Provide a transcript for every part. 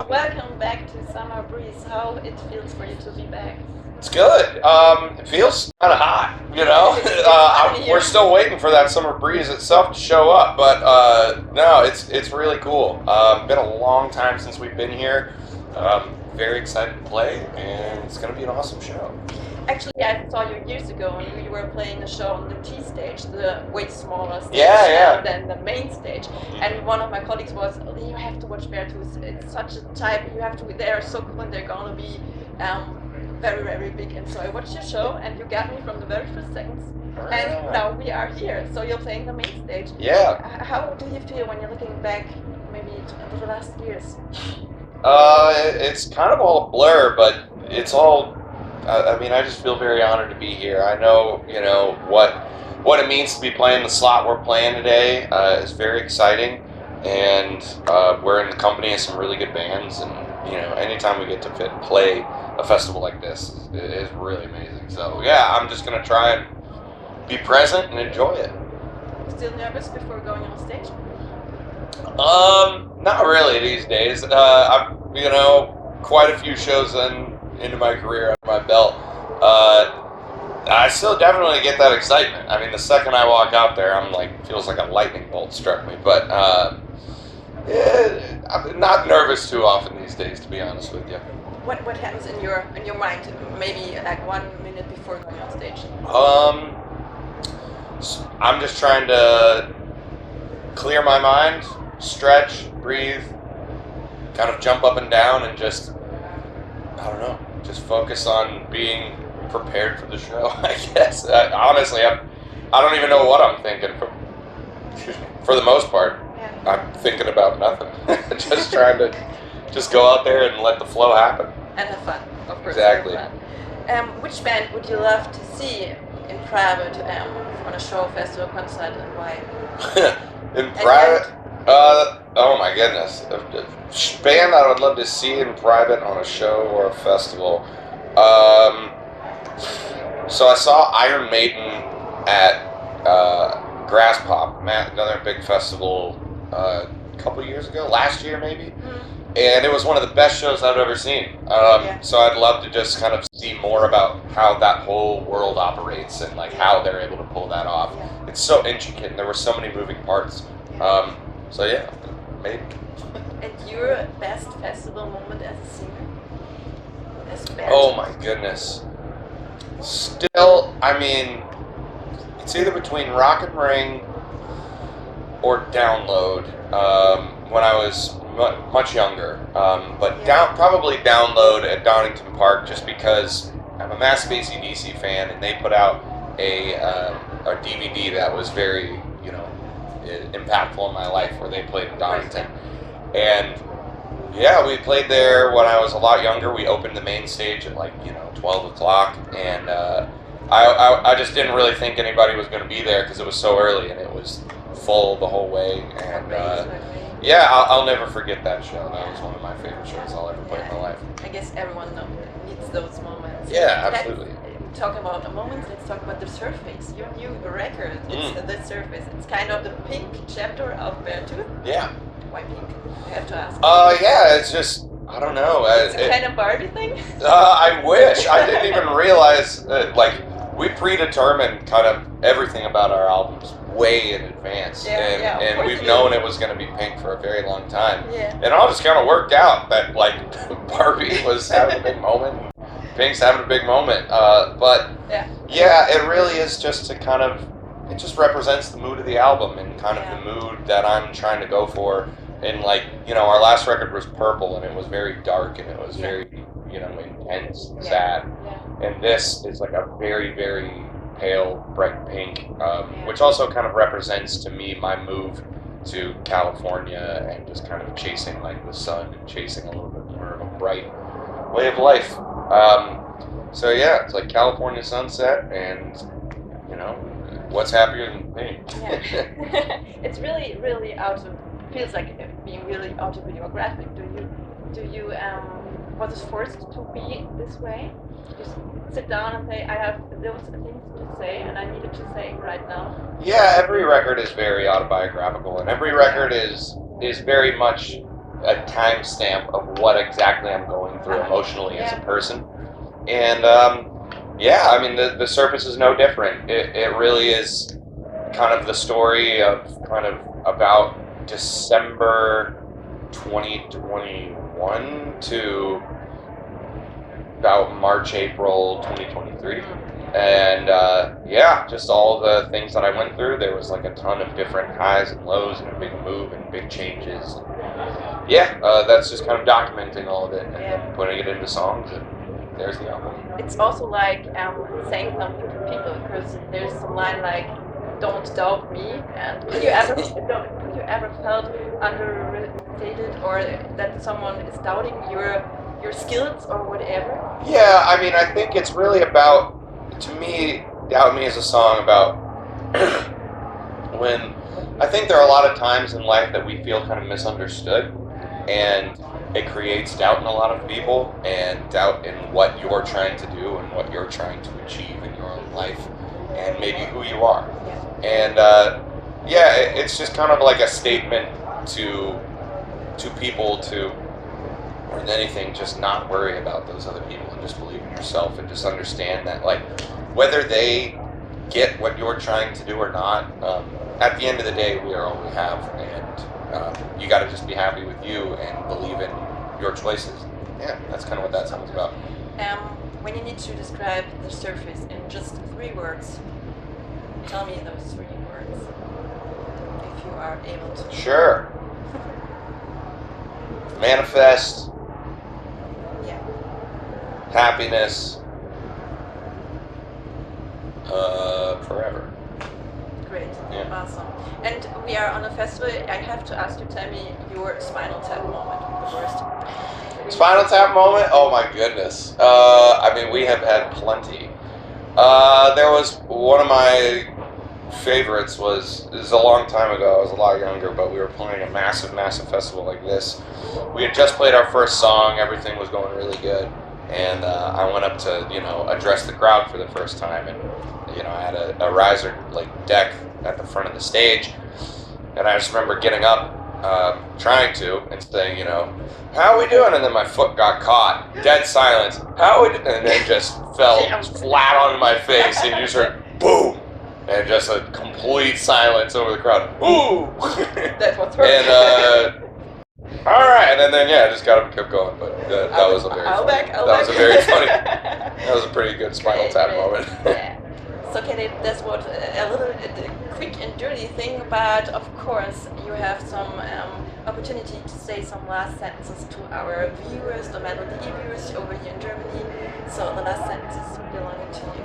welcome back to Summer Breeze. How it feels for you to be back? It's good. It feels kind of hot, you know. We're still waiting for that summer breeze itself to show up, but no, it's really cool. Been a long time since we've been here. Very excited to play, and it's gonna be an awesome show. Actually, I saw you years ago, and you were playing a show on the T stage, the way smaller stage than the main stage. And one of my colleagues was, "You have to watch Beartooth. It's such a type. You have to. They are so cool, and they're gonna be very, very big." And so I watched your show, and you got me from the very first seconds. And now we are here. So you're playing the main stage. Yeah. How do you feel when you're looking back, maybe to the last years? It's kind of all a blur, but it's all. I mean, I just feel very honored to be here. I know, what it means to be playing the slot we're playing today is very exciting, and we're in the company of some really good bands, and anytime we get to play a festival like this is really amazing. So yeah, I'm just gonna try and be present and enjoy it. Still nervous before going on stage? Not really these days. I've quite a few shows into my career under my belt. I still definitely get that excitement. I mean, the second I walk out there, I'm like, feels like a lightning bolt struck me. But I'm not nervous too often these days, to be honest with you. What happens in your mind, maybe like 1 minute before going on stage? I'm just trying to clear my mind, stretch, breathe, kind of jump up and down, and just, I don't know, just focus on being prepared for the show, I guess. Honestly, I don't even know what I'm thinking for the most part. Yeah. I'm thinking about nothing. Just trying to just go out there and let the flow happen. And have fun, of course. Exactly. Which band would you love to see in private on a show, festival, concert, and why? In private? Oh my goodness. A band I would love to see in private on a show or a festival. So I saw Iron Maiden at Grass Pop, another big festival, a couple years ago, last year maybe. And it was one of the best shows I've ever seen. So I'd love to just kind of see more about how that whole world operates and like how they're able to pull that off. Yeah. It's so intricate, and there were so many moving parts. So yeah, maybe. And your best festival moment as a singer? Oh my goodness. Still, I mean, it's either between Rock and Ring or Download when I was much younger. But probably Download at Donington Park, just because I'm a massive AC/DC fan, and they put out a DVD that was very, impactful in my life, where they played in Donington. And yeah, we played there when I was a lot younger. We opened the main stage at 12 o'clock, and I just didn't really think anybody was going to be there because it was so early, and it was full the whole way. And yeah, I'll never forget that show. That was one of my favorite shows I'll ever play in my life. I guess everyone needs those moments. Yeah, absolutely. Talking about the moments, let's talk about The Surface. Your new record, it's The Surface. It's kind of the pink chapter of Beartooth. Yeah. Why pink? I have to ask. Yeah, it's just, I don't know. It's a kind of Barbie thing? I wish. I didn't even realize, we predetermined kind of everything about our albums way in advance. And we've known it was going to be pink for a very long time. Yeah. And it all just kind of worked out that, Barbie was having a big moment. Pink's having a big moment. But, yeah, it really is just to kind of, it just represents the mood of the album and kind of the mood that I'm trying to go for. And our last record was Purple, and it was very dark, and it was very, intense, sad. Yeah. And this is like a very, very pale, bright pink, which also kind of represents to me my move to California and just kind of chasing the sun and chasing a little bit more of a bright way of life. So yeah, it's like California sunset, and what's happier than pink? Yeah. It's really, really feels like being really autobiographic. Do you was it forced to be this way? Just sit down and say, I have those things to say, and I needed to say right now. Yeah, every record is very autobiographical, and every record is very much a timestamp of what exactly I'm going through emotionally as a person. And yeah, I mean, the surface is no different. It really is kind of the story of kind of about December 2021 to about March, April 2023. And yeah, just all the things that I went through. There was like a ton of different highs and lows and a big move and big changes. Yeah, that's just kind of documenting all of it and then putting it into songs, and there's the album. It's also like saying something to people, because there's some line like, "Don't doubt me." And have you ever felt underrated, or that someone is doubting your skills or whatever? Yeah, I mean, I think it's really about, to me, Doubt Me is a song about when I think there are a lot of times in life that we feel kind of misunderstood, and it creates doubt in a lot of people, and doubt in what you're trying to do and what you're trying to achieve in your own life, and maybe who you are. And yeah, it's just kind of like a statement to people to, more than anything, just not worry about those other people and just believe in yourself, and just understand that, like, whether they get what you're trying to do or not, at the end of the day, we are all we have, and you got to just be happy with you and believe in your choices. Yeah, that's kind of what that song's about. When you need to describe the surface in just 3 words, tell me those 3 words, if you are able to. Sure. Manifest. Yeah. Happiness. Forever. Great. Yeah. Awesome. And we are on a festival. I have to ask you, tell me your Spinal Tap moment, the worst. Spinal Tap moment? Oh my goodness. I mean, we have had plenty. There was one of my favorites this is a long time ago. I was a lot younger, but we were playing a massive festival like this. We had just played our first song. Everything was going really good. And I went up to, address the crowd for the first time, and, I had a riser, like, deck at the front of the stage, and I just remember getting up, trying to, and saying, "How are we doing?" And then my foot got caught. Dead silence. "How are we?" And then just fell flat on my face, and you just heard boom, and just a complete silence over the crowd. Ooh! That was perfect. And all right, and then yeah, I just got up and kept going. But that was a very funny. That was a very funny. That was a pretty good Spinal Tap moment. Yeah. So Caleb, that's what a little quick and dirty thing, but of course you have some opportunity to say some last sentences to our viewers, the metal.de viewers over here in Germany. So the last sentences belong to you.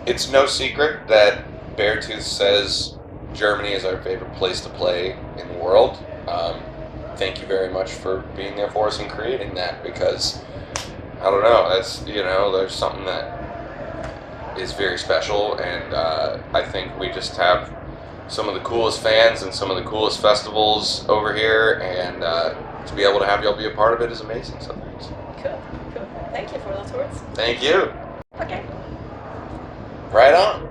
It's no secret that BEARTOOTH says Germany is our favorite place to play in the world. Thank you very much for being there for us and creating that, because I don't know, that's, there's something that is very special, and I think we just have some of the coolest fans and some of the coolest festivals over here, and to be able to have y'all be a part of it is amazing. So thanks. Cool. Thank you for those words. Thank you. Okay. Right on.